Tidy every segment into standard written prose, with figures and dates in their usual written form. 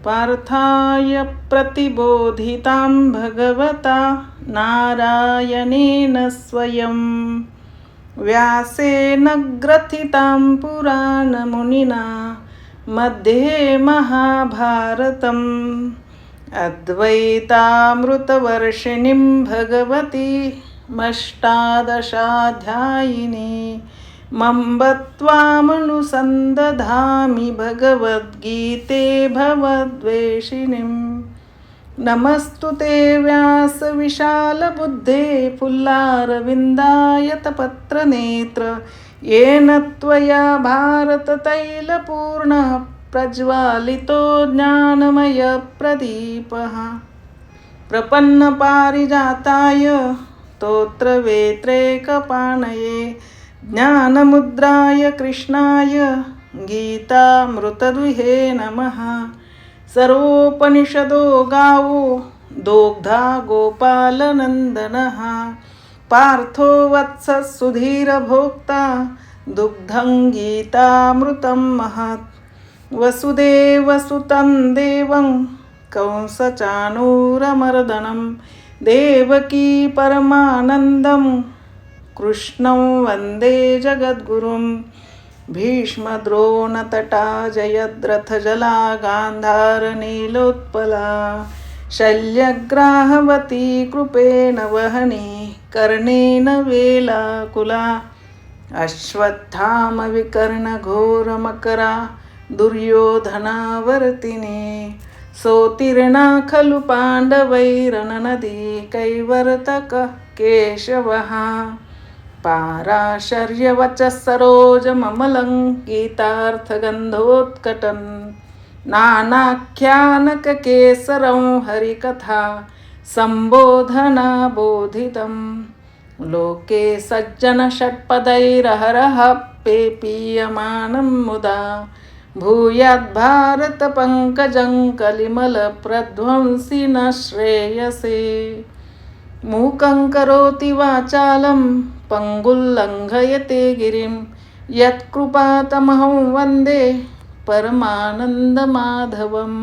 पार्थाय प्रतिबोधितां भगवता नारायणेन स्वयं व्यासेन ग्रथितां पुराणमुनिना मध्ये महाभारतम् अद्वैतामृतवर्षिणीं भगवतीमष्टादशाध्यायिनी मम्ब त्वामनुसन्दधामि भगवद्गीते भवद्वेषिणीं। नमस्तुते व्यासविशालबुद्धे फुल्लारविन्दायतपत्रनेत्र येन त्वया भारततैलपूर्णः प्रज्वालितो ज्ञानमयप्रदीपः। प्रपन्नपारिजाताय स्तोत्रवेत्रैकपाणये ज्ञानमुद्राय कृष्णाय गीतामृतदुहे नमः। सर्वोपनिषदो गावो दोग्धा गोपालनन्दनः पार्थो वत्सः सुधीरभोक्ता दुग्धं गीतामृतं महत्। वसुदेवसुतं देवं कंसचाणूरमर्दनं देवकी परमानन्दं कृष्णं वन्दे जगद्गुरुं। भीष्मद्रोणतटा जयद्रथजला गान्धारनीलोत्पला शल्यग्राहवती कृपेण वहनी कर्णेन वेलाकुला। अश्वत्थामविकर्णघोरमकरा दुर्योधनावर्तिनी सोत्तीर्णा खलु पाण्डवैरननदी कैवर्तकः केशवः। पाराशर्यवचः सरोजममलं गीतार्थगन्धोत्कटन् नानाख्यानककेसरं हरिकथा सम्बोधनाबोधितं। लोके सज्जनषट्पदैरहरः पेपीयमानं मुदा भूयाद्भारतपङ्कजं कलिमलप्रध्वंसि न श्रेयसे। मूकं करोति वाचालं पङ्गुल्लङ्घयते गिरिं यत्कृपातमहं वन्दे परमानन्दमाधवम्।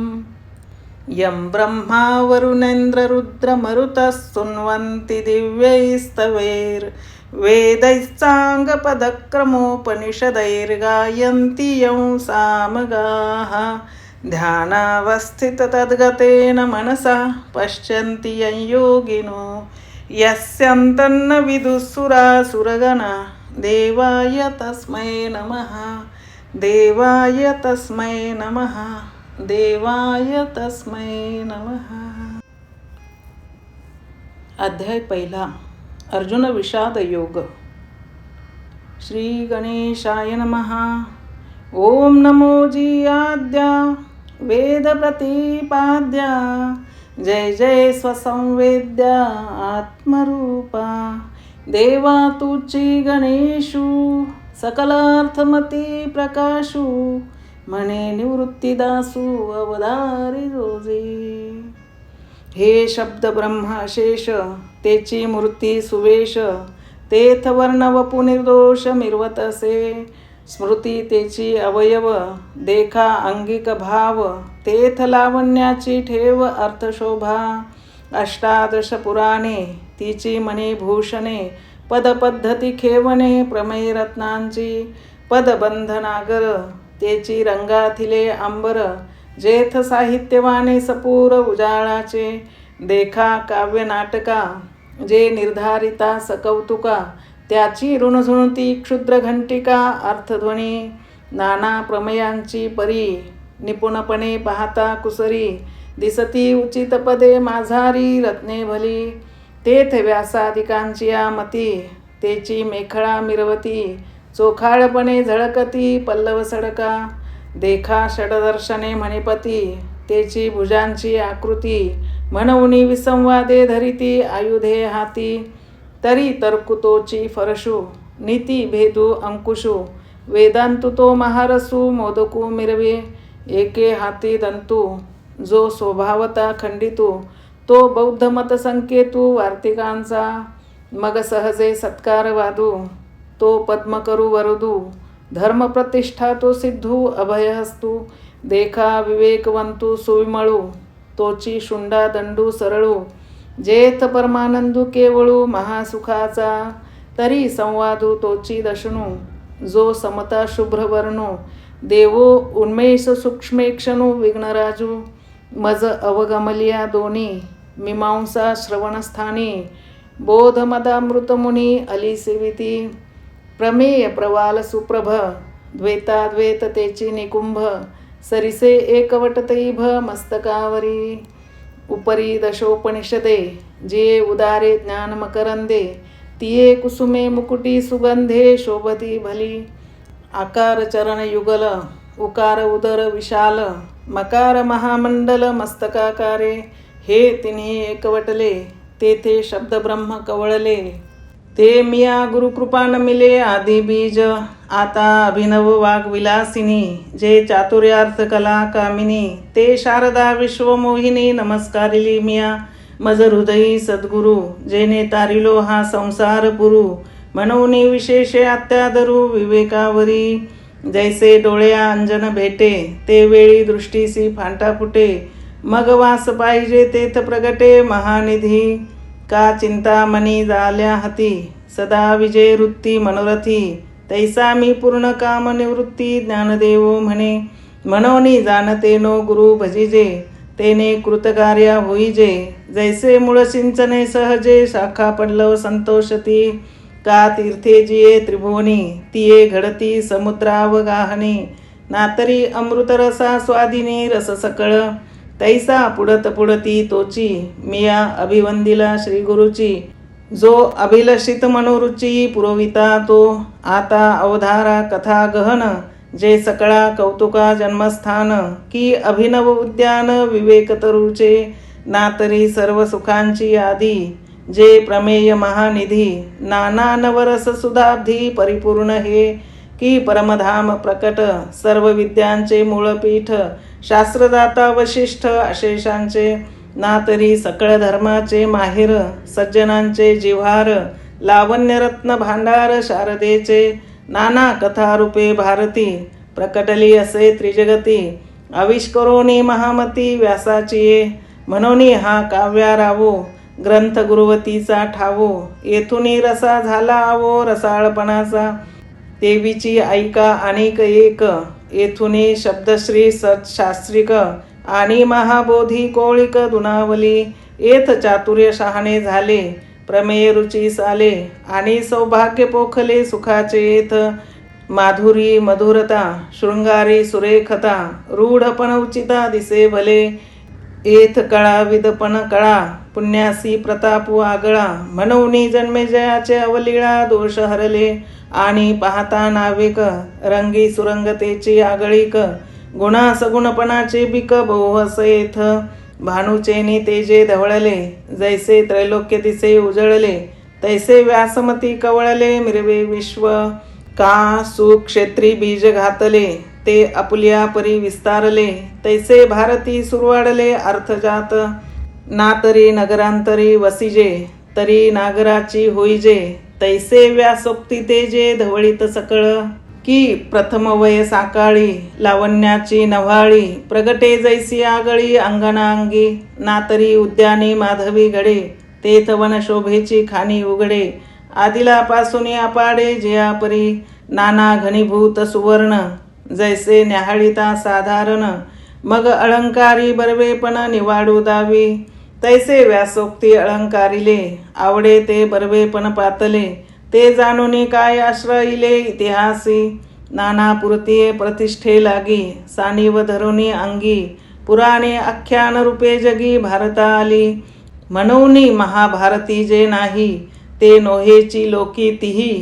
यं ब्रह्मा वरुणेन्द्ररुद्रमरुतः स्तुन्वन्ति दिव्यैस्तवैर्वेदैस्साङ्गपदक्रमोपनिषदैर्गायन्ति यं सामगाः। ध्यानावस्थिततद्गतेन मनसा पश्यन्ति यं योगिनो यस्यन्तन्न विदुःसुरासुरगणा देवाय तस्मै नमः। देवाय तस्मै नमः। देवाय तस्मै नमः। अध्याय पहिला अर्जुन विषाद योग। श्री गणेशाय नमः। ओम नमो जियाद्या वेद प्रतिपाद्या जय जय स्वसंवेद्या आत्मरूपा देवा तुची गणेशु सकलार्थमती प्रकाशु मने निवृत्तिदासु अवधारी रोजी। हे शब्द ब्रह्म अशेष तेची मूर्ती सुवेश तेथ वर्ण वपु निर्दोष मिरवतसे। स्मृती तेची अवयव देखा अंगिक भाव तेथ लावण्याची ठेव अर्थशोभा। अष्टादश पुराणे तिची मणिभूषणे पदपद्धती खेवणे प्रमेय रत्नांची पदबंधनागर तेची रंगाथिले अंबर जेथ साहित्यवाने सपूर उजाळाचे। देखा काव्य नाटका जे निर्धारिता सकौतुका त्याची ऋणझुणती क्षुद्र घंटिका अर्थध्वनी। नाना प्रमेयांची परी निपुणपणे पाहता कुसरी दिसती उचित पदे माझारी रत्ने भली। तेथ व्यासादिकांची या मती तेची मेखळा मिरवती चोखाळपणे झळकती पल्लव सडका। देखा षडदर्शने मणिपती तेची भुजांची आकृती म्हणूनी विसंवादे धरिती आयुधे हाती। तरी तरकुतोची फरशु नीती भेदू अंकुशु वेदांतु तो महारसू मोदकू मिरवे। एके हाती दंतू जो स्वभावता खंडितू तो बौद्ध मत संकेतू वार्तिकांचा। मग सहजे सत्कार वादू तो पद्म करू वरदू धर्म प्रतिष्ठा तो सिद्धू अभयहस्तू देखा विवेकवंतू सुविमळू तोची शुंडा दंडू सरळू जेथ परमानंदू केवळू महासुखाचा तरी संवादू तोची दशणू जो समता शुभ्रवर्णू देवो उन्मेष सूक्ष्मेक्षणू विघ्नराजू मज अवगमलिया दोन्ही मीमांसा श्रवणस्थानी बोधमदामृतमुनी अली सेविती प्रमेय प्रवाल सुप्रभ द्वैताद्वैत तेची निकुंभ सरिसे एकवटतैभ मस्तकावरी उपरी दशोपनिषदे जिये उदारे ज्ञानमकरंदे तिये कुसुमे मुकुटी सुगंधे शोभती भली आकार चरण युगल उकार उदर विशाल मकार महामंडल मस्तकाकारे हे तिन्ही एकवटले तेथे शब्द ब्रह्म कवळले ते मिया गुरुकृपा न मिले आदि बीज आता अभिनव वाग विलासिनी जे चातुर्यार्थ कला कामिनी ते शारदा विश्वमोहिनी नमस्कारिली मिया मज हृदयी सद्गुरु जेने तारिलो हा संसार पुरू मनोनी विशेषे अत्यादरू विवेकावरी जैसे डोळ्या अंजन भेटे ते वेळी दृष्टीसी फांटा फुटे मग वास पाहिजे तेथ प्रगटे महानिधी का चिंता मनी झाल्या हाती सदा विजय वृत्ती मनोरथी तैसा मी पूर्ण काम निवृत्ती ज्ञानदेवो म्हणे मनोनी जाणते नो गुरु भजिजे तेने कृतकार्या होईजे जैसे मूळ सिंचने सहजे शाखा पडलव संतोषती का तीर्थे जिये त्रिभुवनी तिये घडती समुद्रावगाहने नातरी अमृतरसा स्वादिनी रस सकळ तैसा पुढत पुढती तोची मिया अभिवंदिला श्री गुरुची जो अभिलषित मनोरुची पुरविता तो आता अवधारा कथा गहन जे सकळा कौतुका जन्मस्थान की अभिनव उद्यान विवेकतरुचे नातरी सर्व सुखांची आधी जे प्रमेय महानिधी नाना नवरस सुधाब्धी परिपूर्ण हे की परमधाम प्रकट सर्व विद्यांचे मूळपीठ शास्त्रदाता वशिष्ठ अशेषांचे नातरी सकळ धर्माचे माहेर सज्जनांचे जिव्हार लावण्यरत्न भांडार शारदेचे नाना कथारूपे भारती प्रकटली असे त्रिजगती आविष्करोनी महामती व्यासाची म्हणोनी हा काव्यारावो ग्रंथ गुरुवतीचा ठावो येथुनी रसा झाला आवो रसाळपणाचा देवीची ऐका अनेक एक येथुनी शब्दश्री सत्शास्त्रिक आणि महाबोधी कोळिक दुनावली येथ चातुर्य शहाणे झाले प्रमेय रुची साले आणि सौभाग्य पोखले सुखाचे येथ माधुरी मधुरता शृंगारी सुरेखता रूढपण उचिता दिसे भले येथ कळा विदपण कळा पुण्यासी प्रतापू आगळा म्हणूनी जन्मेजयाचे अवलीळा दोष हरले आणि पाहता नाविक रंगी सुरंगतेची आगळीक गुणा सगुणपणाचे बिक बहुहस येथ भानुचेनी तेजे धवळले जैसे त्रैलोक्य दिसे उजळले तैसे व्यासमती कवळले मिरवे विश्व का सुक्षेत्री बीज घातले ते आपुल्या परी विस्तारले तैसे भारती सुरवाडले अर्थजात नातरी नगरांतरी वसिजे तरी नागराची होईजे तैसे व्यासोक्ती तेजे धवळीत सकळ की प्रथम वय साकाळी लावण्याची नव्हाळी प्रगटे जैसी आगळी अंगणांगी नातरी उद्याने माधवी घडे तेथ वन शोभेची खाणी उघडे आदिलापासून अपाडे जियापरी नाना घनीभूत सुवर्ण जैसे न्याहाळीता साधारण मग अलंकारी बर्वेपण निवाडू दावी तैसे व्यासोक्ती अलंकारिले आवडे ते बर्वेपण पातले ते जाणून काय आश्रयिले इतिहासी नाना पुरतीये प्रतिष्ठे लागी सानिव धरुनी अंगी पुराणे आख्यान रूपे जगी भारता आली म्हणूनी महाभारती जे नाही ते नोहेची लोकी तिही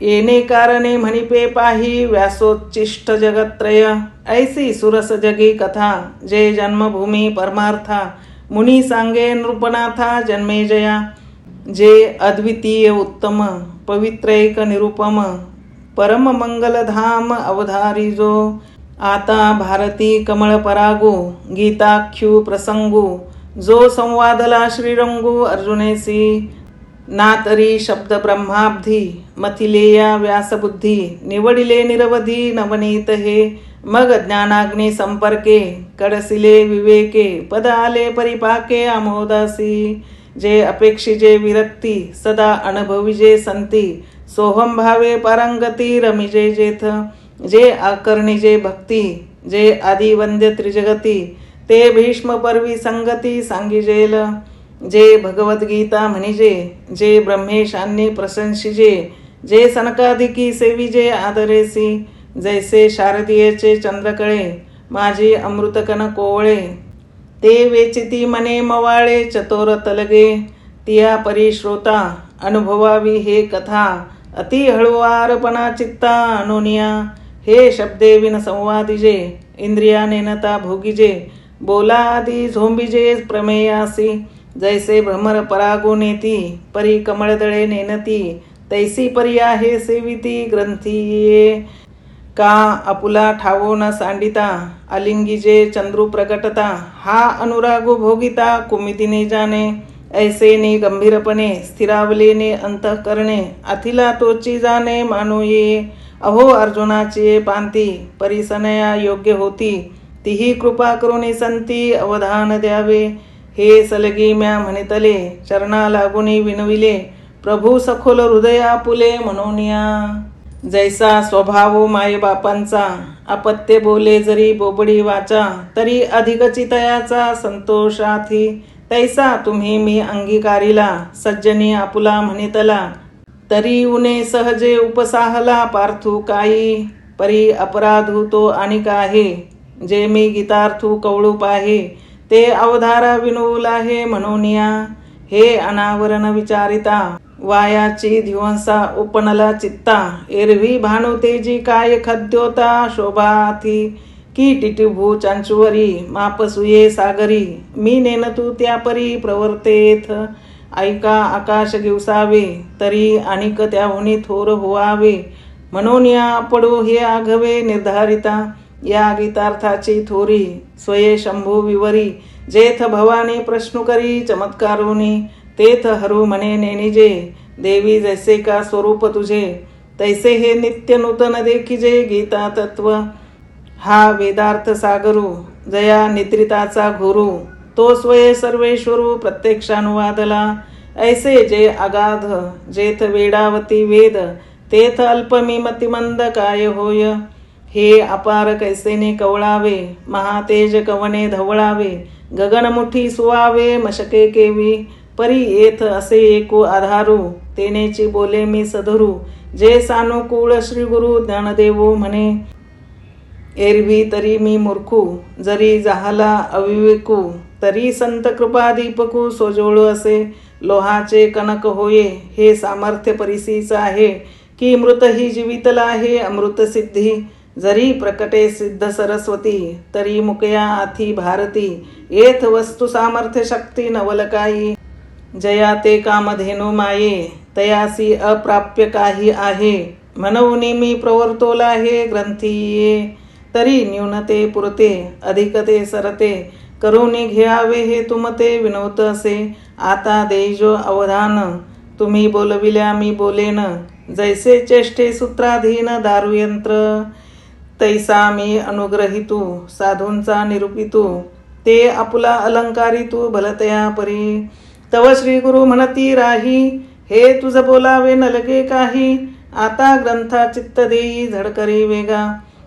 येणे कारणे म्हणिपे पाही व्यासोच्चिष्ट जगत्रय ऐसी सुरस जगी कथा जे जन्मभूमी परमार्था मुनी सांगे नृपनाथा जन्मेजया जे अद्वितीय उत्तम पवित्रैक निरुपम परम मंगलधाम अवधारी जो आता भारती कमळ परागू गीताख्यू प्रसंगू जो संवादला श्रीरंगू अर्जुनेसी ना तरी शब्द ब्रह्माब्धी मथिलेया व्यासबुद्धी निवडिले निरवधी नवनीत हे मग ज्ञानाग्नी संपर्के कडसिले विवेके पद आले परिपाके आमोदासी जे अपेक्षिजे विरक्ती सदा अनुभविजे संती सोहम भावे पारंगती रमिजे जेथ जे आकर्णिजे भक्ती जे आदिवंद्य त्रिजगती ते भीष्म पर्वी संगती सांगिजेल जे भगवद्गीता म्हणिजे जे ब्रह्मेशांनी प्रशंसिजे जे सनकादिकी सेविजे आदरेसी जैसे शारदीयेचे चंद्रकळे माझी अमृतकन कोवळे ते वेचिती मने मवाळे चतोर तलगे तिया परिश्रोता अनुभवावी हे कथा अति हळुवारपणा चित्ता अनुनिया हे शब्दे विन संवादिजे इंद्रिया नेनता भोगिजे बोला आदी झोंबिजे प्रमेयासी जैसे भ्रमर परागुनेती परी कमळदळे नेनती तैसी परी आहे सेविती ग्रंथीये का आपुला ठावो न सांडिता आलिंगीजे चंद्रू प्रकटता हा अनुरागो भोगिता कुमितीने जाणे ऐसे ने गंभीरपणे स्थिरावलेने अंतःकरणे अथिला तोची जाणे मानू ये अहो अर्जुनाची पांती परिसनया योग्य होती तीही कृपा करुणी संती अवधान द्यावे हे सलगी म्या म्हणितले चरणा लागुनी विनविले प्रभू सखोल हृदया पुले मनोनिया जैसा स्वभाव माय बापांचा अपत्य बोले जरी बोबडी वाचा तरी अधिक चितयाचा संतोषाथी तैसा तुम्ही मी अंगीकारिला सज्जनी आपुला म्हणितला तरी उने सहजे उपसाहला पार्थू काही परी अपराधू तो आणि आहे जे मी गीतार्थू कवळूप आहे ते अवधारा विनवूल आहे मनोनिया हे अनावरण विचारिता वायाची ध्वंसा उपनला चित्ता एरवी भानु तेजी काय खद्योता शोभाथी की टिटिभू चांचुवरी मापसुये सागरी मी नेनतू त्या परी प्रवर्तेथ ऐका आकाश दिवसावे तरी अनिक त्याहुनी थोर होवावे मनोनिया पडू हे आघवे निर्धारिता या गीतार्थाची थोरी स्वये शंभू विवरी जेथ भवानी प्रश्न करी चमत्कारोनी तेथ हरू मने नेनिजे देवी जैसे का स्वरूप तुझे तैसे हे नित्य नूतन देखिजे गीता तत्व हा वेदार्थ सागरू जया निद्रिताचा गुरु तो स्वये सर्वेश्वरू प्रत्यक्षानुवादला ऐसे जे अगाध जेथ वेडावती वेद तेथ अल्पमी मतिमंद काय होय हे अपार कैसेने कवळावे महातेज कवने धवळावे गगनमुठी सुवावे मशके केवी परी येथ असे एकू आधारू तेनेची बोले मी सधरू जे सानुकूळ श्री गुरु ज्ञानदेवो म्हणे एरवी तरी मी मूर्खू जरी जाहला अविवेकू तरी संत कृपा दीपकू सोजोळ असे लोहाचे कनक होये हे सामर्थ्य परिसीच आहे की मृत ही जीवितला आहे अमृत सिद्धी जरी प्रकटे सिद्ध सरस्वती तरी मुकया आथी भारती येथ वस्तू सामर्थ्य शक्ती नवलकाई जया ते कामधेनु माये तयासी अप्राप्य काही आहे म्हणून मी प्रवर्तोला हे ग्रंथीये तरी न्यूनते पुरते अधिकते सरते करुणी घ्यावे हे तुमते विनवत असे आता देजो अवधान तुम्ही बोलविल्या मी बोलेन जैसे चेष्टे सूत्राधीन दारुयंत्र तैसा मी अनुग्रहितू साधूंचा निरूपितू ते आपुला अलंकारितू भलतया परी तव श्री गुरु म्हणती राही हे तुझ बोलावे न लगे काही आता ग्रंथा चित्त देई झडकरी वेगा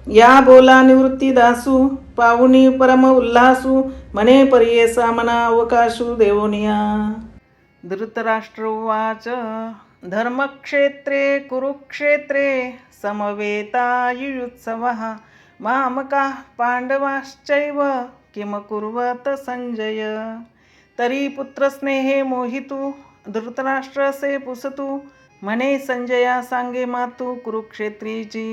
या बोला निवृत्ती दासू पाहुनी परम उल्हासू मने परियेसा मना अवकाशू देवोनिया धृतराष्ट्र उवाच धर्मक्षेत्रे कुरुक्षेत्रे समवेतायुत्सवः मामकाः पांडवाश्चैव किम कुर्वत संजय तरी पुत्रस्नेहे मोहितू धृतराष्ट्रसे पुसतू म्हणे संजया सांगे मातू कुरुक्षेत्रीची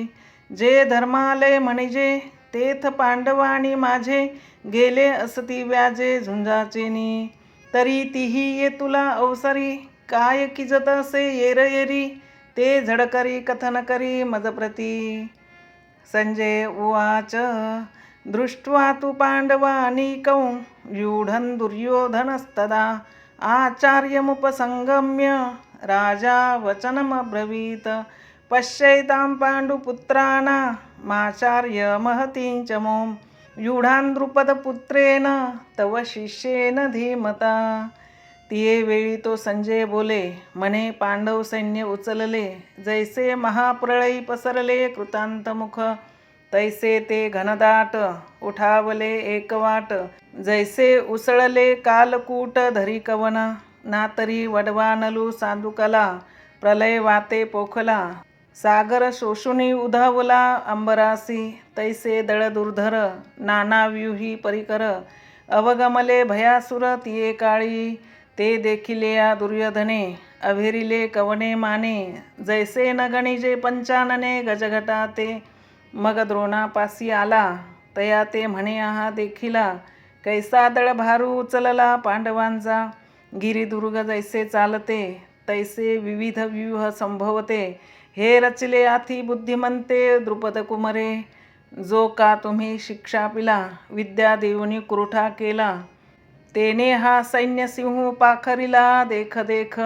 जे धर्मालय म्हणिजे तेथ पांडवानी माझे गेले असती व्याजे झुंजाचेनी तरी तीही ये तुला अवसरी काय किजत असे येर येरी ते झडकरी कथन करी मदप्रती संजय उवाच दृष्ट्वा तु पांडवानीकौ व्यूढन् दुर्योधनस्तदा आचार्यमुपसंगम्य राजा वचनमब्रवीत् पश्यैतां पाण्डुपुत्राणामाचार्य महतीं च मों व्यूढान् द्रुपदपुत्रेण तव शिष्येन धीमता. तिये वेळी तो संजय बोले, म्हणे पांडव सैन्य उचलले, जैसे महाप्रळयी पसरले कृतांतमुख, तैसे ते घनदाट उठावले एकवाट, जैसे उसळले कालकूट धरी कवन, ना तरी वडवा नलू साधुकला, प्रलय वाते पोखला, सागर शोषुनी उधावला अंबरासी, तैसे दळ दुर्धर नानाव्यूही परिकर, अवगमले भयासुर तिये काळी, ते देखिले या दुर्योधने अभिरिले कवने माने, जैसे न गणिजे पंचानने गजघटा ते, मग द्रोणापासी आला तया ते म्हणे आहा देखिला, कैसा दळ भारू उचलला पांडवांचा, गिरिदुर्ग जैसे चालते तैसे विविध व्यूह संभवते, हे रचले आथी बुद्धिमंते द्रुपद कुमरे, जो का तुम्ही शिक्षा पिला विद्या देऊनी कुरुठा केला, तेने हा सैन्य सिंह पाखरिला देख देख,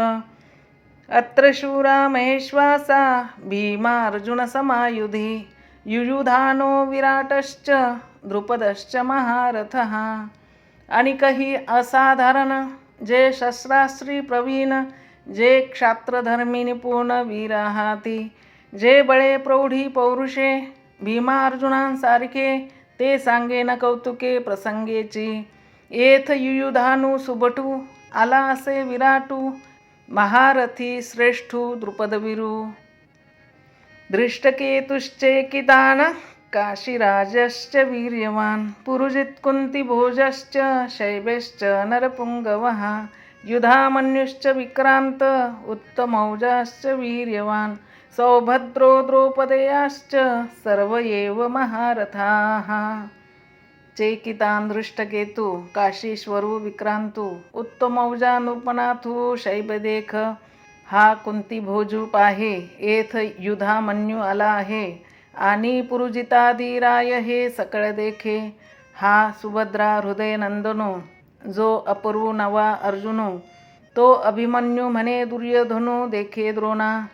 अत्र शूरा महेश्वासा भीमा अर्जुन समायुधी, युयुधानो विराटश्च द्रुपदश्च महारथः. आणि काही असाधारण जे शस्त्रास्त्री प्रवीण, जे क्षात्रधर्मी निपुण वीर आहाती, जे बळे प्रौढी पौरुषे भीमा अर्जुनांसारखे, ते सांगे न कौतुके प्रसंगेची, येथ युयुधानू सुबटू आला असे विराटू, महारथी श्रेष्ठू द्रुपदवीरू. दृष्टकेतुश्चेकितान काशीराजश्च वीर्यवान्, पुरुजित कुन्तिभोजश्च शैबश्च नरपुङ्गवः, युधामन्युश्च विक्रान्त उत्तमौजाश्च वीर्यवान्, सौभद्रो द्रौपदेयाश्च सर्व एव महारथाः. चेकितान दृष्टकेतु काशीश्वरू विक्रांतू, उत्तमौजा नृपनाथू शैबदेख, हा कुंतीभोजू पाहे, येथ युधामन्यू आला आहे, आणि पुरुजितादी राय हे सकळ देखे, हा सुभद्रा हृदय नंदनो, जो अपूर्व नवा अर्जुनो, तो अभिमन्यू म्हणे दुर्योधनो देखे द्रोणा,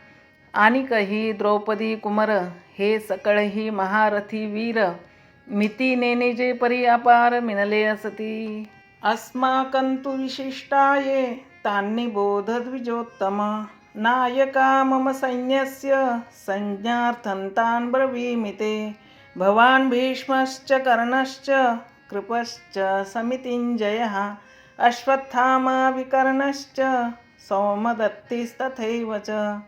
आणि कही द्रौपदी कुमर, हे सकळही महारथी वीर, मिती नेने जे परी अपार मिनले असती. अस्माकंतु विशिष्टाये तान्निबोध द्विजोत्तम, नायका मम सैन्यस्य संज्ञार्थं तान् ब्रवीमि ते, भवान् भीष्मश्च कर्णश्च कृपश्च समितिञ्जयः, अश्वत्थामा विकर्णश्च सौमदत्तिस्तथैव च.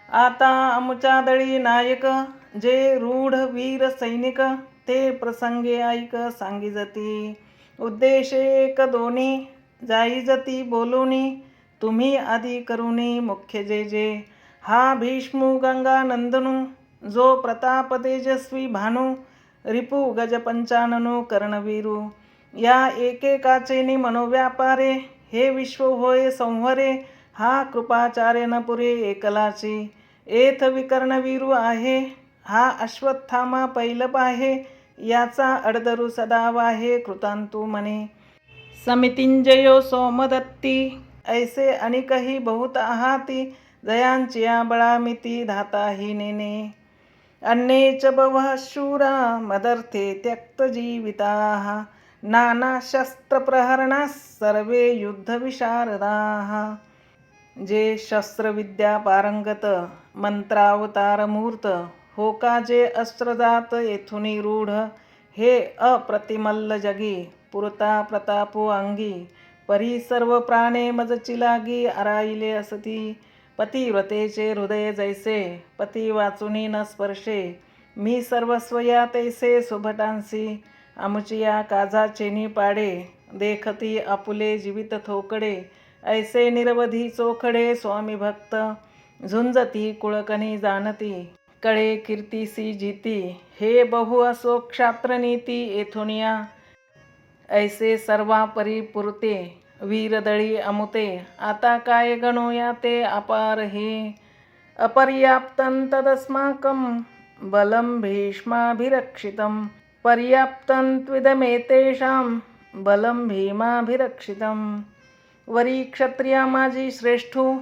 आता अमुच्या दळी नायक जे रूढ वीर सैनिक, ते प्रसंगे ऐक सांगिजती, उद्देशे एक दोन्ही जाईजती बोलुनी, तुम्ही आदी करुणी मुख्य जे जे, हा भीष्मू गंगा नंदनू, जो प्रताप तेजस्वी भानू, रिपू गज पंचाननू कर्णवीरू, या एकेकाचेनी मनोव्यापारे, हे विश्व होय संवरे, हा कृपाचार्य न पुरे एकलाची, येथ विकर्णवीरू आहे, हा अश्वत्थामा पैलप आहे, याचा अडदरू सदा वाहे कृतांतू मने. समितिंजयो सोमदत्ती ऐसे अनेकही बहुत आहाती, जयांची बळामिती धाताही नेने, अन्ये च बवः शूरा मदर्थे त्यक्तजीविताः, नाना शस्त्रप्रहरणाः सर्वे युद्धविशारदाः. जे शस्त्रविद्या पारंगत मंत्रावतार मूर्त, होका जे अस्त्रजात येथुनी रूढ, हे अप्रतिमल्ल जगी पुरता प्रतापो अंगी, परी सर्व प्राणे मजची लागी आराईले असती, पतिव्रतेचे हृदय जैसे पती वाचुनी न स्पर्शे, मी सर्वस्व या तैसे सुभटांसी, अमुचिया काजाचेनी पाडे, देखती आपुले जीवित थोकडे, ऐसे निरवधी चोखडे स्वामी भक्त, झुंजती कुळकणी जाणती, कळे कीर्तीसी जीती, हे बहु असो क्षात्रनीती येथुनिया, ऐसे सर्वा परिपुरते वीरदळी अमुते, आता काय गणूया ते अपार हे, अपर्याप्तं तदस्माकं बलं भीष्माभिरक्षितं, पर्याप्तं त्विदमेतेषां बलं भीमाभिरक्षितं. वरी क्षत्रिया माझी श्रेष्ठू,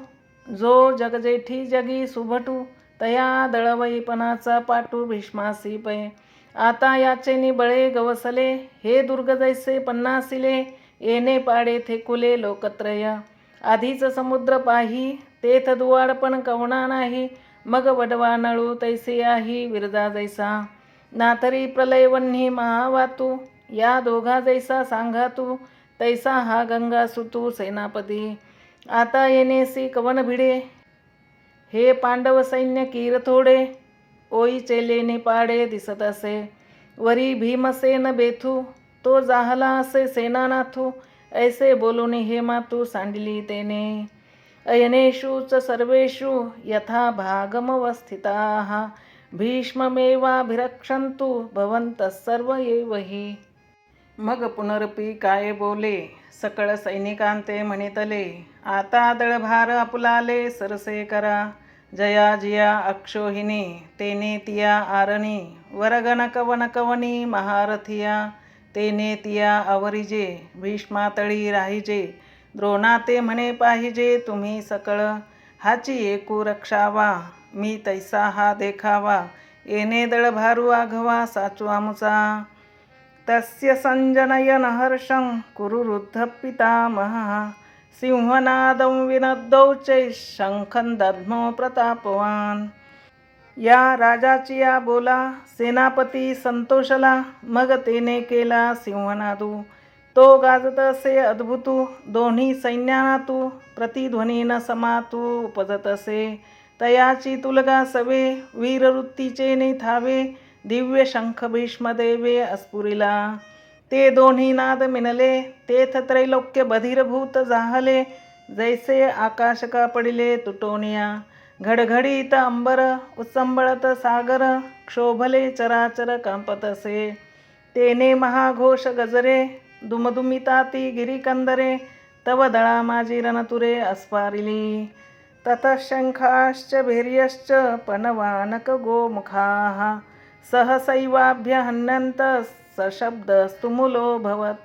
जो जगजेठी जगी सुभटू तया दळवईपणाचा पाटू भीष्मासी पै. आता याचे निबळे गवसले हे दुर्ग जैसे पन्नासिले येणे पाडे थेकुले लोकत्रय. आधीच समुद्र पाही तेथ दुवाड पण कवणा नाही. मग वडवा नळू तैसे आहे विरजा जैसा. नाथरी प्रलय वन्ही महावातू या दोघा जैसा सांगा तू. तैसा हा गंगा सुतू सेनापती. आता येणेसी कवन भिडे हे पांडव सैन्य कीर थोडे. ओईचे लेणे पाडे दिसत असे वरी भीमसेन बेथू. तो जाहला असे सेनानाथू ऐसे बोलून हे मातू सांडली तेने. अयनेषुच सर्वेषु यथा भागमवस्थिताः भीष्ममेवाभिरक्षन्तु भवन्तः सर्व एव हि. मग पुनरपी काय बोले सकळ सैनिकांते म्हणितले. आता दळभार आपुलाले सरसे करा. जया जिया अक्षोहिणी तेने तिया आरणी. वरगण कवन कवनी महारथिया तेने तिया आवरिजे. भीष्मातळी राहिजे द्रोणाते म्हणे पाहिजे तुम्ही सकळ. हाची एकू रक्षावा मी तैसा हा देखावा. येणे दळभारू आघवा साचू आमुचा. तस्य संजनयन हर्षं कुरुरुद्ध पितामहः. सिंहनादं विनद्दौ चै शंखं दद्मो प्रतापवान. या राजाची या बोला सेनापती संतोषला. मग तेने केला सिंहनादू तो गाजत असे अद्भुतू. दोन्ही सैन्यानातू प्रतिध्वनीन समातू उपजत असे. तयाची तुलगा सवे वीरवृत्तीचे निथावे. दिव्य शंख भीष्मदेवे अस्फुरिला. ते दोन्ही नाद मिनले तेथ त्रैलोक्य बधिरभूत जाहले. जैसे आकाश का पडिले तुटोनिया. घडघडीत अंबर उत्संबळत सागर. क्षोभले चराचर कांपत असे. तेने महाघोष गजरे दुमदुमिताती गिरिकंदरे. तव दळा माझी रणतुरे अस्फारिली. ततः शंखाश्च भैर्यश्च पनवानक गोमुखाः सहसैवाभ्य हन्यन्त सशब्दस्तुमुलो भवत.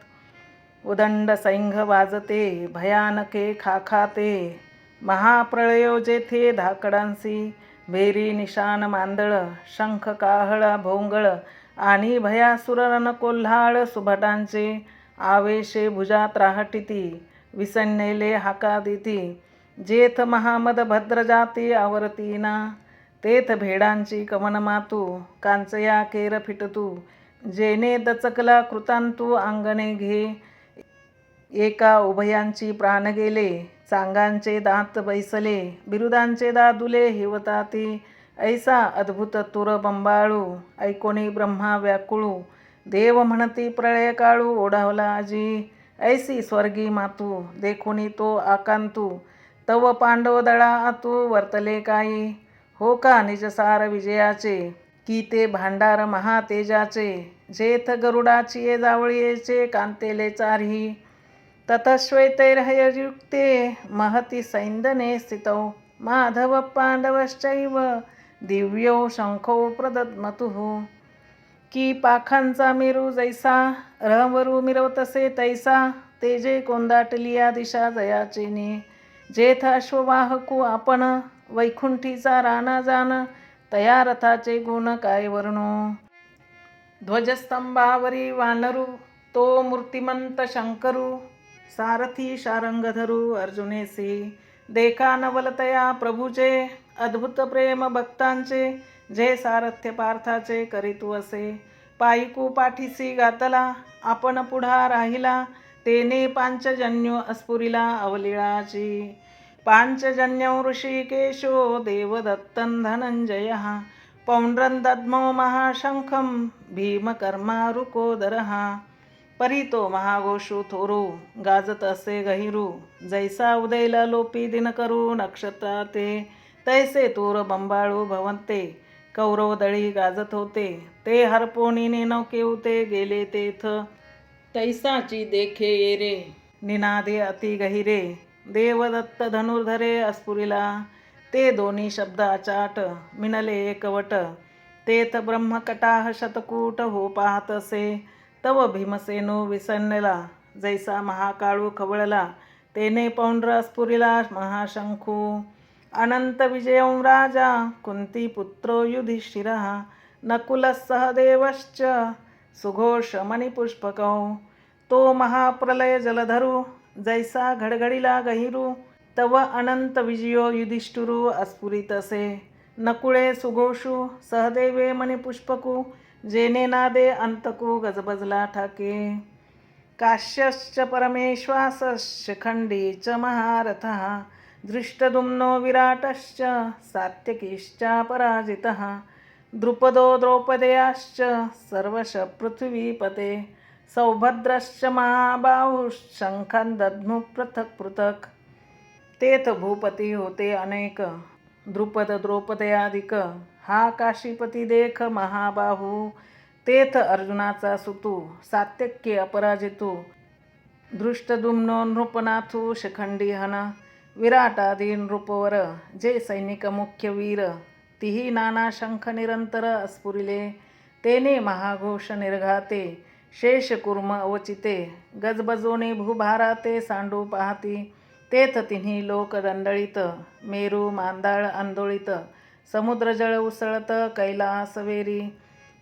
उदंड सैंघ वाजते भयानके खाखाते. महाप्रळयो जेथे धाकडांसी. भेरी निशान मांदळ शंख काहळा भोंगळ आणि भयासुर रणकोल्हाळ सुभटांचे. आवेशे भुजात राहटिती विसन्नेले हाका दिती. जेथ महामद भद्र जाती आवर्तीना. तेथ भेडांची कवन मातू कांचया केर फिटतू. जेने दचकला कृतांतू अंगणे घे. एका उभयांची प्राण गेले. चांगांचे दात बैसले बिरुदांचे दादुले हिवताती. ऐसा अद्भुत तुर बंबाळू ऐकोनी ब्रह्मा व्याकुळू. देव म्हणती प्रळय काळू ओढावला आजी. ऐसी स्वर्गी मातू देखुनी तो आकांतू. तव पांडव दळा आतू वर्तले काही. हो का निजसार विजयाचे की ते भांडार महातेजाचे. जेथ गरुडाची जावळीचे कांतेले चारही. ततश्वेतैर्हययुक्ते महती सैंदने स्थितौ. माधव पांडवश्चैव दिव्यौ शंखौ प्रदद्मतुः. की पाखांचा मेरू जैसा रहवरू मिरवतसे तैसा. तेजे कोंदाटलिया दिशा जयाचेने. जेथ अश्ववाहकू आपण वैकुंठीचा राणा जाण. तया रथाचे गुण काय वर्णो. ध्वजस्तंभावरी वानरू तो मूर्तिमंत शंकरू. सारथी शारंगधरू अर्जुनेसी. देखा नवलतया प्रभूचे अद्भुत प्रेम भक्तांचे. जे सारथ्य पार्थाचे करीतू असे. पायिकू पाठीसी गातला आपण पुढा राहिला. तेने पांचजन्यो अस्फुरिला अवलीळाची. पांचजन्यो ऋषिकेशो देवदत्तं धनंजयः. पौंड्रं दद्मो महाशंखं भीमकर्मारुकोदरः. परी तो महाघोषू थोरू गाजत असे गहिरू. जैसा उदयला लोपी दिनकरू नक्षत्राते. तैसे तूर बंबाळू भवंते कौरवदळी गाजत होते. ते हरपोणीने नौकेवते गेले तेथ. तैसाची देखे येरे निनादे अति गहिरे. देवदत्त धनुर्धरे अस्फुरिला. ते दोन्ही शब्द अचाट मिनले एकवट. तेथ ब्रह्मकटाह शतकूट हो पाहतसे. तव भीमसेनो विसन्नला जैसा महाकाळू खवळला. तेने पौंड्र स्फुरिला महाशंखू. अनन्तविजयं राजा कुन्तीपुत्रो युधिष्ठिरः नकुलः सहदेवश्च सुघोषमणिपुष्पकौ तो महाप्रलय जलधरू जैसा घडघडीला गहिरू तव अनंत विजयो युधिष्ठिरू अस्फुरितसे नकुळे सुघोषू सहदेवे मणिपुष्पकू जेने नादे अंतकू गजबजला ठाके काश्यश्च परमेश्वासश्च खंडी च महारथः दृष्टदुम्नो विराटश्च सात्यकीश्चापराजितः द्रुपदो द्रौपदेयाश्च सर्वश पृथ्वीपते सौभद्रश्च महाबाहुशंखान दद्मु पृथक पृथक तेथ भूपती होते अनेक द्रुपद द्रौपदयादिक हा काशीपती देख महाबाहू तेथ अर्जुनाचा सुतू सात्यक्य अपराजितू दृष्टदुम्नो नृपनाथू शिखंडी हन विराटादी नृपवर जे सैनिक मुख्य वीर तिही नाना शंख निरंतर अस्फुरिले तेने महाघोष निर्घाते शेष कुर्म अवचिते गजबजोने भूभाराते सांडू पाहती तेथ तिन्ही लोक दंडळीत मेरू मांदाळ आंदोळीत समुद्रजळ उसळत कैलासवेरी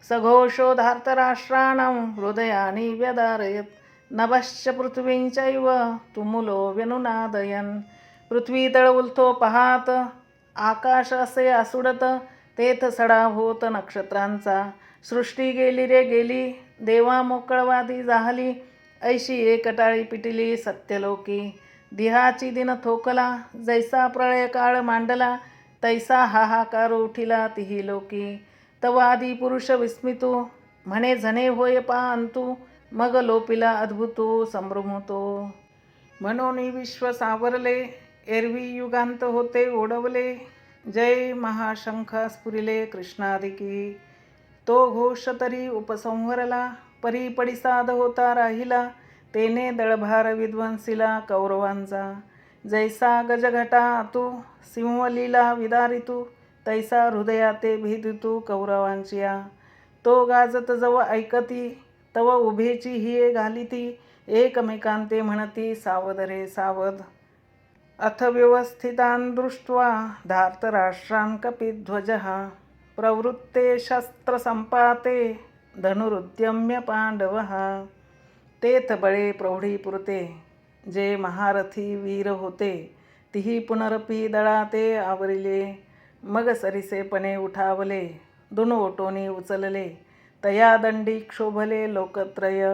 सघोषो धार्तराष्ट्राणां हृदयानि व्यदारयत् नभश्च पृथ्वींचैव तुमुलो व्यनुनादयन् पृथ्वीतळ उलथो पहात आकाश असे आसुडत तेथ सडा होत नक्षत्रांचा सृष्टी गेली रे गेली देवा मोकळवादी जाहली ऐशी एकटाळी पिटिली सत्यलोकी दिहाची दिन थोकला जैसा प्रळय काळ मांडला तैसा हाहाकार उठिला तिही लोकी तव आदी पुरुष विस्मितू म्हणे झणे होय पा अंतू मग लोपिला अद्भुतो संभ्रमतो म्हणून विश्व सावरले एरवी युगांत होते ओढवले जय महाशंख स्फुरिले कृष्णादिकी तो घोष तरी उपसंहरला परी पडिसाद होता राहिला तेने दळभार विध्वंसिला कौरवांचा जैसा गजघटा आतू सिंहलीला विदारितू तैसा हृदयाते भेदितू कौरवांचिया तो गाजत जव ऐकती तव उभेची हिये घालिती एकमेकांते म्हणती सावध रे सावध अथ व्यवस्थितान् दृष्ट्वा धार्तराष्ट्रान् कपिध्वजः प्रवृत्ते शस्त्रसंपाते धनुरुद्यम्य पांडवः तेथ बळे प्रौढीपुरते जे महारथी वीर होते तिही पुनरपी दळाते आवरिले मग सरिसेपणे उठावले दुनोटोनी उचलले तया दंडी क्षोभले लोकत्रय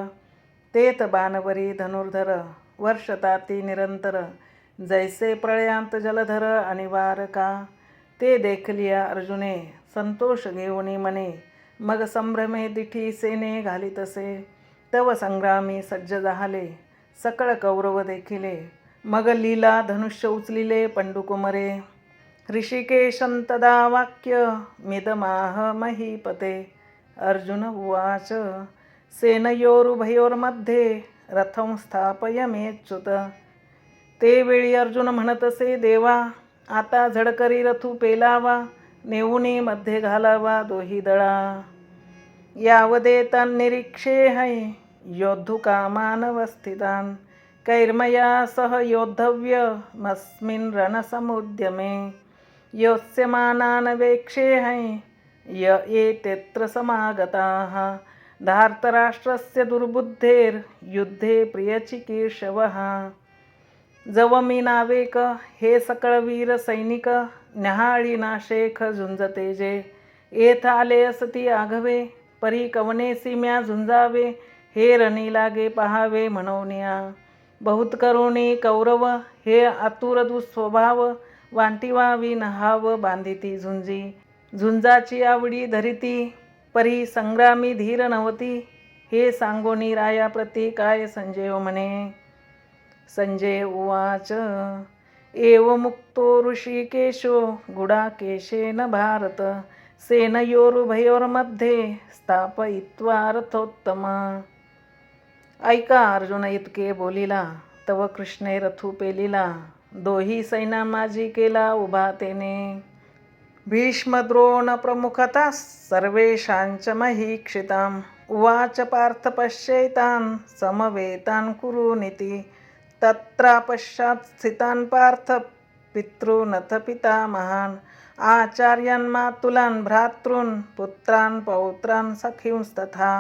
तेथ बाणवरी धनुर्धर वर्षताती निरंतर जैसे प्रळयांत जलधर अनिवारका ते देखलिया अर्जुने संतोष घेऊनी मने मग संभ्रमे दिठी सेने घालितसे तव संग्रामी सज्ज झाले सकळ कौरव देखिले मग लीला धनुष्य उचलिले पंडुकुमरे ऋषिकेशंतदा वाक्य मिदमाह महीपते अर्जुन उवाच सेनयोरुभयोर्मध्ये रथं स्थापयमेच्युत ते वेळी अर्जुन म्हणतसे देवा आता झडकरी रथू पेलावा नेऊनी मध्ये घालावा दोही दळा यावदेतान् निरीक्षेहै योद्धुकामानवस्थितान् कैर्मया सह योद्धव्यमस्मिन् रणसमुद्यमे योत्स्यमानान् वेक्षेहै य एतेऽत्र समागताः धार्तराष्ट्रस्य दुर्बुद्धेर्युद्धे प्रियचिकीर्षवः जव मी नावेक हे सकळ वीर सैनिक न्याहाळी नाशेख झुंजते जे येथ आले असती आघवे परी कवनेसी म्या झुंजावे हे रणी लागे पहावे म्हणोनिया बहुत करुणी कौरव हे आतुर दुस्वभाव वांटिवावी नहाव बांधिती झुंजी झुंजाची आवडी धरिती परी संग्रामी धीर नवती हे सांगोनी राया प्रती काय संजय म्हणे संजय उवाच एव मुक्तो ऋषिकेशो गुडाकेशेन भारत सेनयोरुभयोर्मध्ये स्थापयित्वा रथोत्तमा ऐका अर्जुन इतके बोलिला तव कृष्णे रथू पेलिला दोही सैना माझी केला उभा तेने भीष्मद्रोण प्रमुखतः सर्वेषांच महीक्षिताम् उवाच पार्थ पश्यैतान् समवेतान् कुरुनिति तत्रापश्चात् स्थितान् पार्थ पितॄनथ पितामहान् आचार्यान् मातुलान् भ्रातॄन् पुत्रान् पौत्रान् सखींस्तथा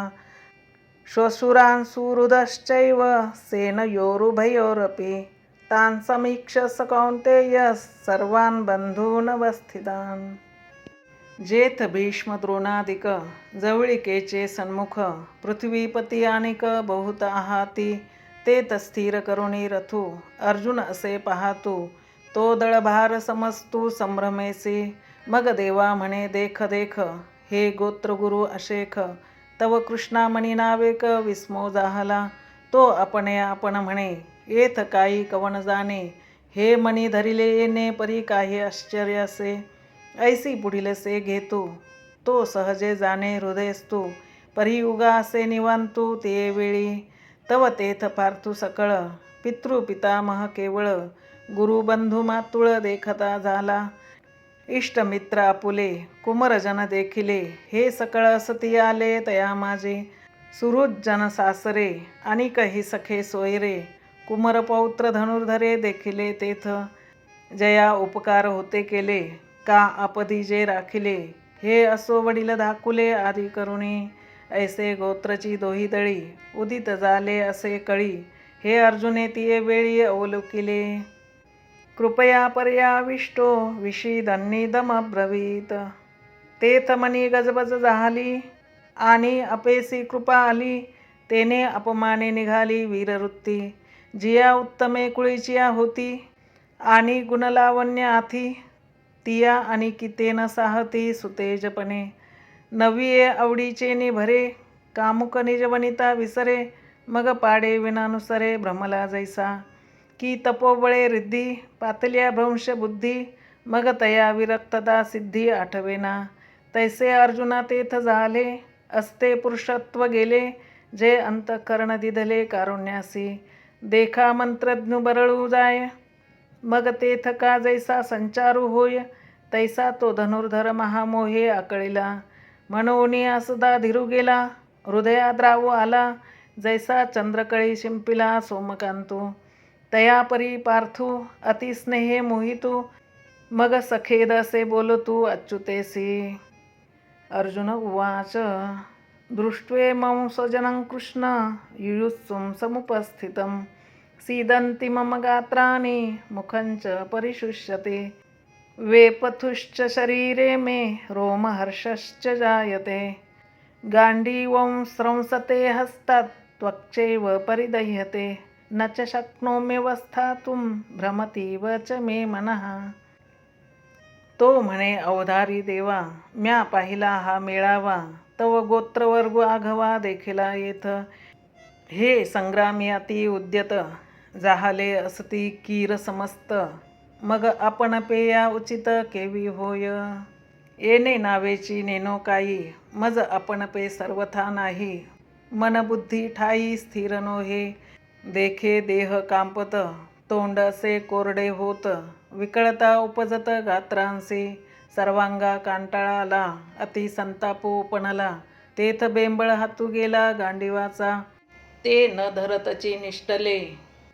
श्वशुरान् सुहृदश्चैव सेनयोरुभयोरपि तान् समीक्ष्य स कौन्तेय सर्वान् बंधूनवस्थितान्. जेथ भीष्म द्रोणादिक जवळिकेचे सन्मुख पृथ्वीपती आणिक बहुत आहाती तेथ स्थिर करुणी रथू अर्जुन असे पाहातू तो दळभार समजतू संभ्रमेसी. मग देवा म्हणे देख देख हे गोत्रगुरु अशेख तव कृष्णामणी नावेक विस्मो जाहला. तो आपणे आपण म्हणे येथ काही कवन जाणे हे मनी धरिले येणे परी काही आश्चर्य असे. ऐसी पुढील से घेतू तो सहजे जाणे हृदयस्तू परी उगा असे निवांतू ते वेळी तव तेथ पार्थू सकळ पितृ पितामह केवळ गुरुबंधू मातुळ देखता झाला. इष्टमित्र आपुले कुमरजन देखिले हे सकळ असती आले तया माझे. सुहृदजन सासरे आणि काही सखे सोयरे कुमरपौत्र धनुर्धरे देखिले तेथ जया उपकार होते केले का आपदी जे राखिले. हे असो वडील धाकुले आदी करुणी ऐसे गोत्रची दोही दळी उदित झाले असे कळी. हे अर्जुने तिये वेळी अवलोकिले कृपया पर्याविष्टो विषीदन्निदमब्रवीत. तेथ मनी गजबज झाली आणि अपेसी कृपा आली. तेने अपमाने निघाली वीरवृत्ती जिया उत्तमे कुळीचिया होती आणि गुणलावण्य आथी तिया आणि कितेन साहती सुतेजपणे. नविये आवडीचे निभरे कामुक निज वनिता विसरे. मग पाडे विनानुसरे भ्रमला जैसा की तपोबळे रिद्धी पातल्या भ्रंश बुद्धी. मग तया विरक्तता सिद्धी आठवेना तैसे अर्जुना तेथ झाले असते पुरुषत्व गेले जे अंतःकरण दिधले कारुण्यासी. देखा मंत्रज्ञ बरळू जाय मग तेथ का जैसा संचारू होय तैसा तो धनुर्धर महामोहे आकळिला. मनोनी असदा धिरू गेला हृदयात रावू आला जैसा चंद्रकळी शिंपिला सोमकांतू. तया परी पार्थू अतिस्नेहे मोहितू मग सखेद असे बोलतू अच्युतेसी. अर्जुन उवाच दृष्ट्वेमं स्वजनं कृष्ण युयुत्सुं समुपस्थितं सीदन्ति मम गात्राणि मुखञ्च परिशुष्यते वेपथुश्च शरीरे मे रोमहर्षश्च जायते गाण्डीवं स्रंसते हस्तात् त्वक्चैव परिदह्यते न च शक्नोम्यवस्थातुं भ्रमतीव च मे मनः. तो म्हणे अवधारी देवा म्या पाहिला हा मेळावा तव गोत्रवर्ग आघवा देखिला येथ. हे संग्रामी अति उद्यत जाहले असती कीर समस्त मग आपण पेया उचित केवी होय. येणे नावेची नेनो काही मज आपण पे सर्वथा नाही. मन बुद्धी ठाई स्थिर नोहे देखे देह कांपत तोंड असे कोरडे होत विकळता उपजत गात्रांसी. सर्वांगा कांटाळा आला अति संताप उपणला तेथ बेंबळ हातू गेला गांडीवाचा. ते न धरतची निष्ठले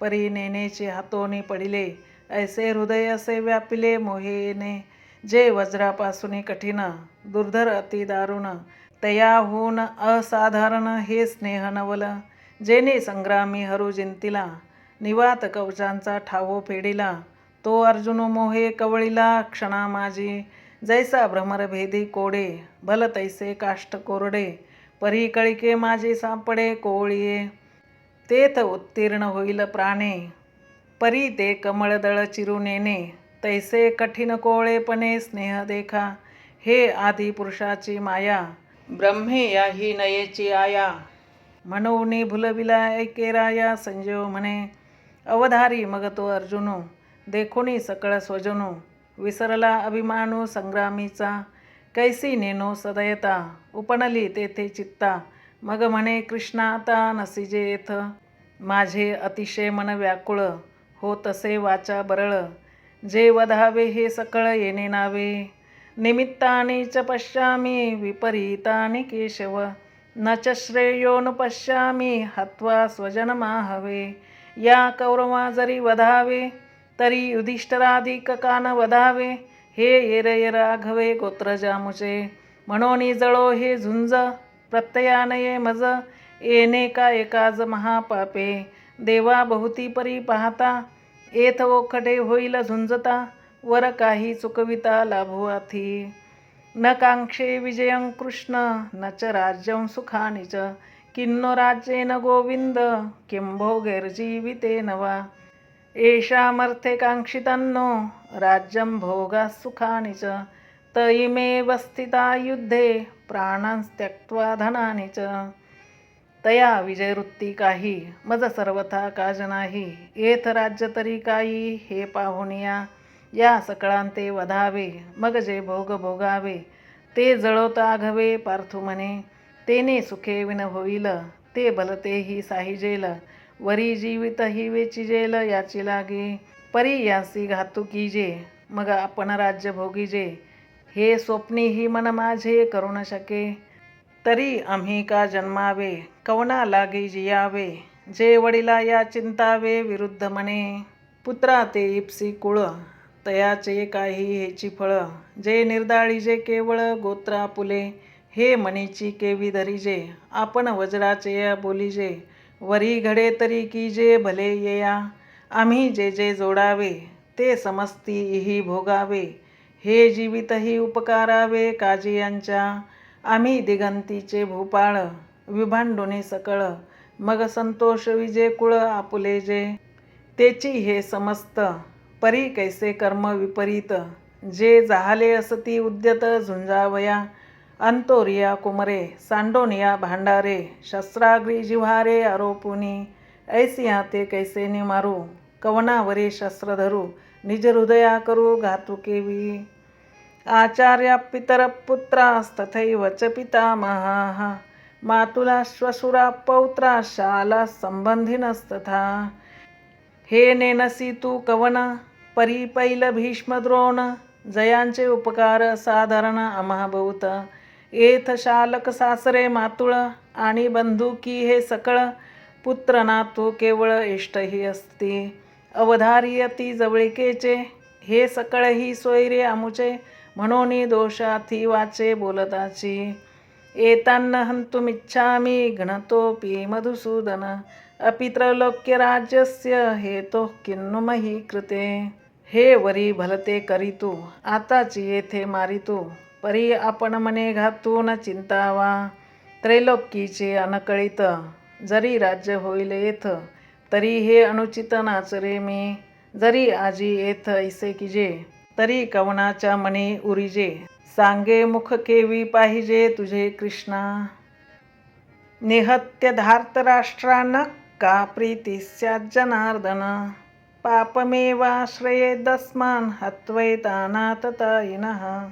परी नेनेचे हातोनी पडिले ऐसे हृदय असे व्यापिले मोहेने. जे वज्रापासून कठीण दुर्धर अति दारुण तयाहून असाधारण हे स्नेह नवल. जेने संग्रामी हरू जिंतिला निवात कवचांचा ठावो फेडिला. तो अर्जुन मोहे कवळिला क्षणा माझी जैसा भ्रमरभेदी कोडे भल तैसे काष्ट कोरडे परी कळिके माझे सापडे कोवळीये. तेथ उत्तीर्ण होईल प्राणे परी ते कमळदळ चिरू नेणे तैसे कठीण कोवळेपणे स्नेह देखा. हे आदी पुरुषाची माया ब्रह्मे या ही नयेची आया म्हणूनी भुलविला ऐके राया. संजीव म्हणे अवधारी मग तो अर्जुनो देखोनी सकळ स्वजनो विसरला अभिमानू संग्रामीचा. कैसी नेनो सदयता उपणली तेथे चित्ता. मग म्हणे कृष्णा आता नसिजे येथ माझे अतिशय मन व्याकुळ होतसे वाचा बरळ. जे वधावे हे सकळ येणे नावे निमित्तानि च पश्यामि विपरीतानि केशव न च श्रेयोनुपश्यामि हत्वा स्वजनमाहवे. या कौरवा जरी वधावे तरी युधिष्ठिराधिक कान वधावे, हे येरय राघवे गोत्रजामुचे. म्हणून जळो हे झुंज, प्रत्ययानये मज, येणे का एकाज महापापे. देवा बहुती परी पाहता, येथ ओखडे होईल झुंजता. वर काही चुकविता लाभुआथी. न कांक्षे विजयं कृष्ण, न च राज्यं सुखानि च. किन्नो राज्येन गोविंद, किं भोगैर्जीवितेन वा. येषामर्थे काङ्क्षितन्नो, राज्यं भोगाः सुखानि च. त इमेव स्थिता युद्धे, प्राणांस त्यक्त्वा धनानि च. तया विजयवृत्ती काही, मज सर्वथा काज नाही. येथ राज्य तरी काही, हे पाहुनिया. या सकळांते वधावे, मग जे भोग भोगावे. ते जळोत आघवे पार्थू म्हणे, तेने सुखे विन होईल. ते भलतेही साहिजेल, वरी जीवित ही वेचिजेल याची लागे. परी यासी घातू कीजे, मग आपण राज्य भोगीजे. हे स्वप्नीही मन माझे करू न शके. तरी आम्ही का जन्मावे, कवना लागे जियावे. जे वडिला या चिंतावे विरुद्ध मने. पुत्रा ते इप्सी कुळ, तयाचे काही हेची फळ. जे निर्दाळीजे केवळ गोत्रा पुले, हे मनीची केवी धरीजे. आपण वज्राचे या बोलीजे, वरी घडे तरी कीजे भले येया. आम्ही जे जे जोडावे, ते समस्ती इही भोगावे. हे जीवितही उपकारावे काजी यांच्या. आम्ही दिगंतीचे भूपाळ, विभांडुनी सकळ. मग संतोष विजे कुळ आपुले जे. तेची हे समस्त, परी कैसे कर्म विपरीत. जे जाहले असती उद्यत झुंजावया. अंतोरिया कुमरे, सांडोनिया भांडारे. शस्त्राग्री जिव्हारे आरोपुनी, ऐसिया ते कैसे निमारू. कवनावरे शस्त्र धरू, निज हृदया करू घातू केवी. आचार्या पितर पुत्रास्तथैव च पितामहाः. मातुला श्वशुरा पौत्रा शाला संबंधिनस्तथा. हे नेनसी तू कवन, परी पैल भीष्म द्रोण. जयांचे उपकार साधारण आम्हा बहुत. येथ शालक सासरे मातुळ, आणि बंधू की हे सकळ. पुत्र नातू केवळ इष्टही असती, अवधारियती जवळिकेचे. हे सकळही सोयरे आमुचे, म्हणून दोषाथी वाचे बोलताची. एतान्न हन्तुमिच्छामि घ्नतोऽपि मधुसूदन. अपि त्रैलोक्य राज्यस्य हेतोः किन्नु मही कृते. हे वरी भलते करीतू, आताची येथे मारितू. परी आपण मने घातू न चिंतावा. त्रैलोक्यीचे अनकळित, जरी राज्य होईल येथ. तरी हे अनुचित नाचरे मी. जरी आजी येथ ऐसे कीजे, तरी कवनाच्या मनी उरीजे. सांगे मुख केवी पाहिजे तुझे कृष्णा. निहत्य धार्तराष्ट्रान, का प्रीती स्यात् जनार्दन. पापमेवाश्रयेदस्मान् हत्वैतानाततायिनः.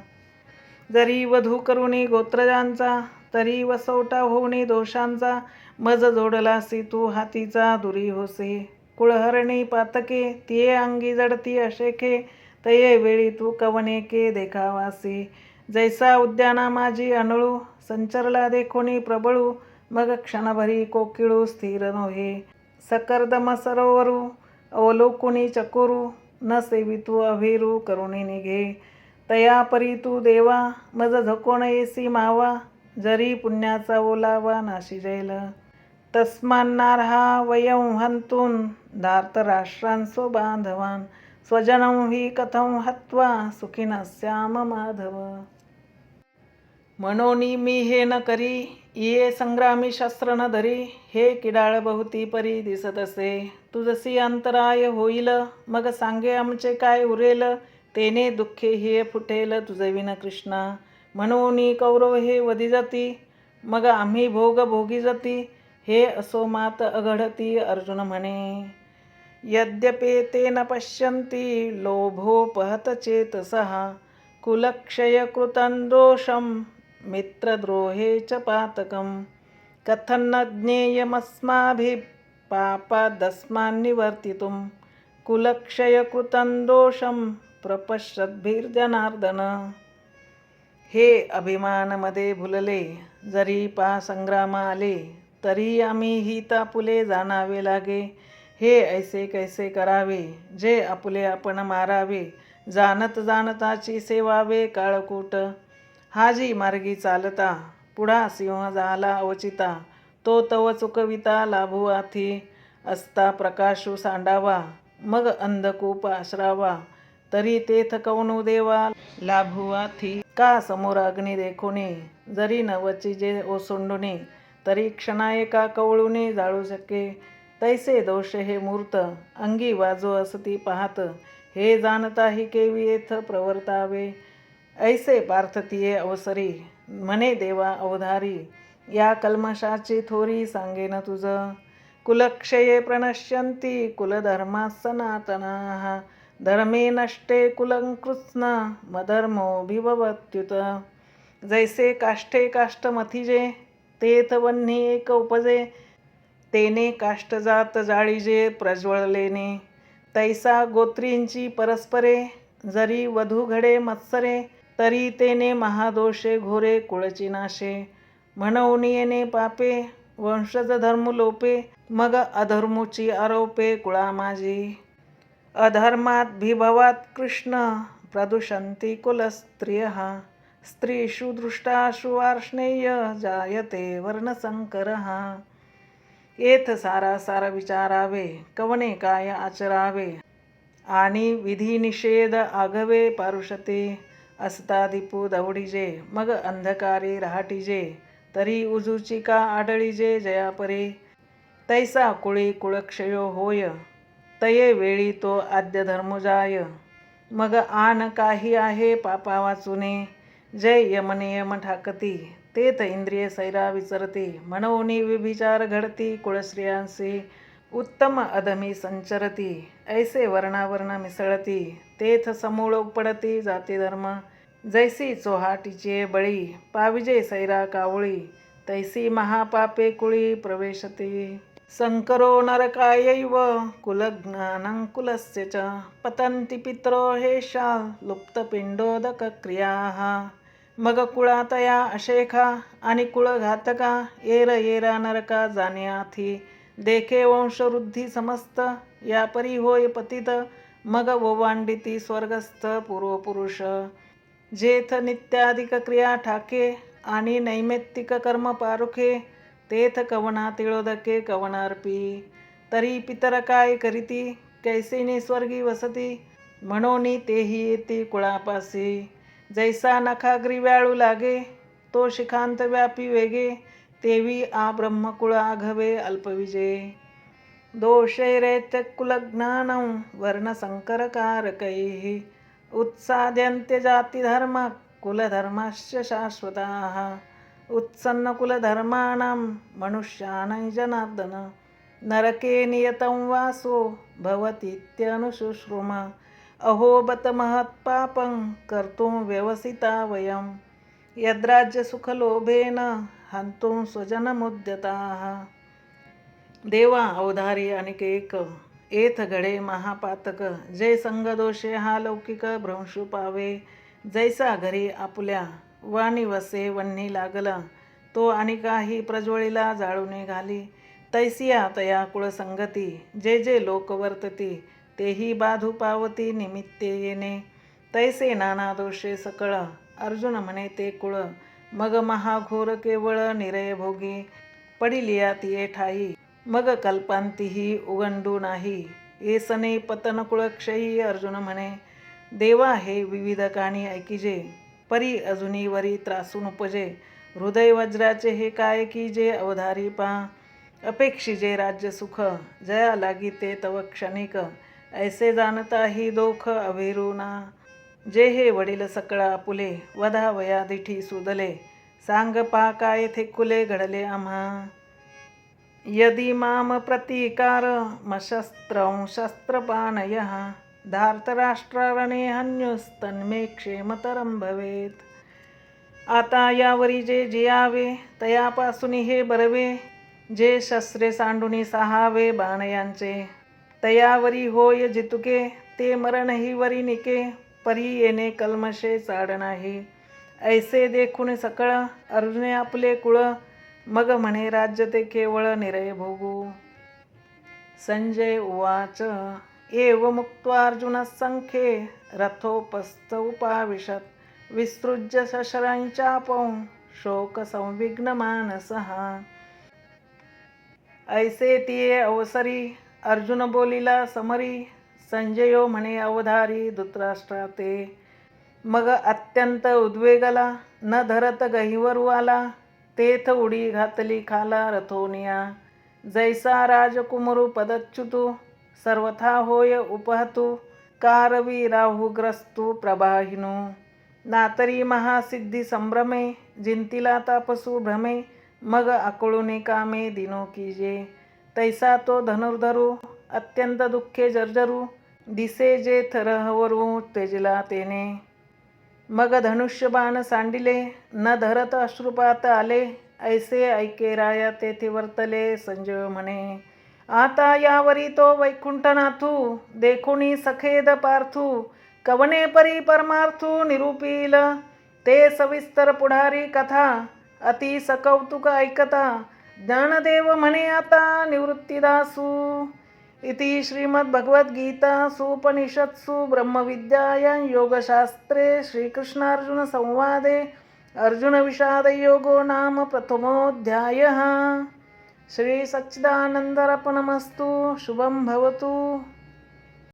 जरी वधू करुणी गोत्रजांचा, तरी वसवटा होऊनी दोषांचा. मज जोडलासी तू हातीचा दुरी होसे. कुळहरणी पातके, तिये अंगी जडती अशेखे. तये वेळी तू कवनेके देखावासी. जैसा उद्याना माझी अनळू, संचरला देखोनी प्रबळू. मग क्षणभरी कोकिळू स्थिर नोहे. सकर्दम सरोवरू, अवलोकुनी चकोरू. न सेवितू अभेरू करुणी निघे. तया परी तू देवा, मज झकोण येसी मावा. जरी पुण्याचा ओलावा नाशी जैल. तस्मान्नार्हा वयं हन्तून, धार्तराष्ट्रान् स्वबांधवान्. स्वजनं हि कथं हत्वा, सुखिनः स्याम माधव. मनोनी मी हे न करी, ये संग्रामी शस्त्र न धरी. हे किडाळ बहुती परी दिसत असे, तुझसी अंतराय होईल. मग सांगे आमचे काय उरेल, तेने दुःखे हे फुटेल तुझविन कृष्णा. म्हणून कौरव हे वधी जाती, मग आम्ही भोग भोगी जाती. हे असो मात अघडती अर्जुन म्हणे. यद्यपेते न पश्यन्ति लोभोपहत चेतसः. कुलक्षय कृतं दोषं, मित्रद्रोहे च पातकं. कथन्न ज्ञेयमस्माभिः पापादस्मान्निवर्तितुं. कुलक्षय कृतं दोषं प्रपश्यद्भिर्जनार्दन. हे अभिमानमध्ये भुलले, जरी संग्राम आले. तरी आम्ही हिता पुले जाणावे लागे. हे ऐसे कैसे करावे, जे आपुले आपण मारावे, जाणत जाणताची सेवावे काळकूट. हाजी मार्गी चालता, पुढा सिंह झाला अवचिता, तो तव चुकविता लाभू आथी. असता प्रकाशू सांडावा, मग अंधकूप आश्रावा, तरी तेथ कवनु देवा लाभू आथी. का समोर अग्नी देखुनी, जरी नवची जे ओसंडुनी, तरी क्षणाएका कवळुनी जाळू शके. तैसे दोष हे मूर्त, अंगी वाजो असती पाहत, हे जाणताही केवी येथ प्रवर्तावे. ऐसे पार्थतिये अवसरी, म्हणे देवा अवधारी, या कल्मषाची थोरी सांगेन तुझ. कुलक्षये प्रणश्यन्ति कुलधर्मा सनातनाः, धर्मे नष्टे कुलकृत्स्न मधर्मोऽभिभवत्युत. जैसे काष्ठे काष्ठ मथिजे, तेथ वह्नी एक उपजे, तेने काष्ठ जात जाळीजे प्रज्वळलेने. तैसा गोत्रींची परस्परे, जरी वधू घडे मत्सरे, तरी तेने महादोषे घोरे कुळची नाशे. म्हणून येणे पापे, वंशज धर्म लोपे, मग अधर्मुची आरोपे कुळा माझी. अधर्मात भिभवात कृष्ण, प्रदूषन्ति कुलस्त्रियः, स्त्रीषु दृष्टाशु वार्ष्णेय, जायते वर्णसंकरः. येथ सारासार विचारावे, कवने काय आचरावे, आणि विधी निषेध आगवे पारुषते. असता दीपू दवडीजे, मग अंधकारी रहाटीजे, तरी उजूची का आढळीजे जयापरे. तैसा कुळी कुळक्षयो होय, तये वेळी तो आद्य धर्मुजाय. मग आन काही आहे पापा वाचुने, जय यमनियम ठाकती, तेथ इंद्रिय सैरा विचरती. म्हणून विभिचार घडती कुळश्रियांसी, उत्तम अधमी संचरती, ऐसे वर्णावर्ण मिसळती, तेथ समूळ उपडती जाती धर्म. जैसी चोहाटीचे बळी, पाविजे सैरा कावळी, तैसी महापापे कुळी प्रवेशती. संकरो नरकायैव कुलज्ञानं कुलस्य च, पतन्ति पितरो हेषा लुप्तपिंडोदकक्रियाः. मग कुळातया अशेखा, आणि कुळघातका, येर येरा नरका जाणे आथी. देखे वंशवृद्धी समस्त, या परी होय पतित, मग ओवांडिती स्वर्गस्थ पूर्वपुरुष. जेथ नित्याधिक क्रिया ठाके, आणि नैमित्तिक कर्म पारुखे, तेथ कवना तिळोदके कवना अर्पी. तरी पितर काय करीती, कैसेनी स्वर्गी वसती, म्हणून तेही येती कुळापासी. जैसा नखाग्री व्याळू लागे, तो शिखांत व्यापी वेगे, तेवी आ ब्रह्मकुळ आघवे अल्पविजे. दोषैरेत्य कुलज्ञानं वर्णसंकरकारकैः, उत्साद्यन्ते जातिधर्म कुलधर्माश्च शाश्वताः. उत्सन्नकुलधर्माणां मनुष्याणां जनार्दन, नरके नियतं वासो भवतीत्यनुशुश्रुम. अहो बत महत्पापं कर्तुं व्यवसिता वयं, यद्राज्यसुखलोभेन हन्तुं स्वजनमुद्यताः. देवा अवधारी अनिकेक, येथ घडे महापातक, जे संगदोषे हा लौकिक भ्रंशू पावे. जैसा घरी आपुल्या वाणी वसे वन्ही लागला, तो आणि काही प्रज्वळीला जाळूने घाली. तैसिया तया कुळसंगती, जे जे लोक वर्तती, तेही बाधू पावती निमित्ते येणे. तैसे नाना दोषे सकळ, अर्जुन म्हणे ते कुळ, मग महाघोर केवळ निरय भोगी. पडिलिया तिये ठाई, मग कल्पांतीही उगंडू नाही. येसने पतन कुळक्षयी अर्जुन म्हणे, देवा हे विविध काणी ऐकिजे, परी अजुनी वरी त्रासून उपजे. हृदय वज्राचे हे काय की जे अवधारी पा, अपेक्षिजे राज्य सुख, जया लागी ते तव क्षणिक. ऐसे जाणता ही दोख अभिरुना, जे हे वडील सकळ आपुले, वधा वया दिठी सुदले. सांग पा काय थे कुले घडले आम्हा. यदि माम प्रतिकार मशस्त्रं शस्त्रपाणयः, धार्तराष्ट्रारणे हन्युस्तन्मे क्षेमतरं भवेत्. आता यावरी जे जियावे, तयापासून हे बरवे, जे शस्त्रे सांडूनी सहावे बाणयांचे. तयावरी होय जितुके, ते मरणही वरी निके, परी येणे कल्मशे चाड नाही. ऐसे देखून सकळ अर्जुने आपले कुळ, मग म्हणे राज्य ते केवळ निरय भोगू. संजय उवाच एवमुक्त्वार्जुनः सङ्ख्ये रथोपस्थ उपाविशत् विसृज्य शशरं चापं शोकसंविघ्नमानसः. ऐसे तिये अवसरी अर्जुन बोलिला समरी, संजयो म्हणे अवधारी धृतराष्ट्रा ते. मग अत्यंत उद्वेगला न धरत गहिवरू आला, तेथ उडी घातली खाला रथोनिया. जैसा राजकुमरू पदच्युतू सर्वथा होय उपहतू, कारवी राहुग्रस्तू प्रभाहिनू. नातरी महासिद्धी संभ्रमे, जिंतीला तापसू भ्रमे. मग आकुळूने कामे दिनो कीजे, तैसा तो धनुर्धरू अत्यंत दुःखे जर्जरू. दिसे जे थरहवरू तेजला तेने. मग धनुष्यबाण सांडिले न धरत अश्रुपात आले, ऐसे ऐके राया तेथे वर्तले. संजय म्हणे आता यावरी तो वैकुंठनाथू, देखुनी सखेद पार्थू. कवने परी परमार्थू निरूपील, ते सविस्तर पुढारी कथा. अति सकौतुक ऐकता, ज्ञानदेव म्हणे आता निवृत्तीदासू. इति श्रीमद्भगवद्गीतासु उपनिषत्सु ब्रह्मविद्यायां योगशास्त्रे श्रीकृष्णार्जुन संवादे अर्जुनविषादयोगो नाम प्रथमोऽध्यायः. श्री सच्चिदानंदार्पणमस्तु. शुभं भवतु.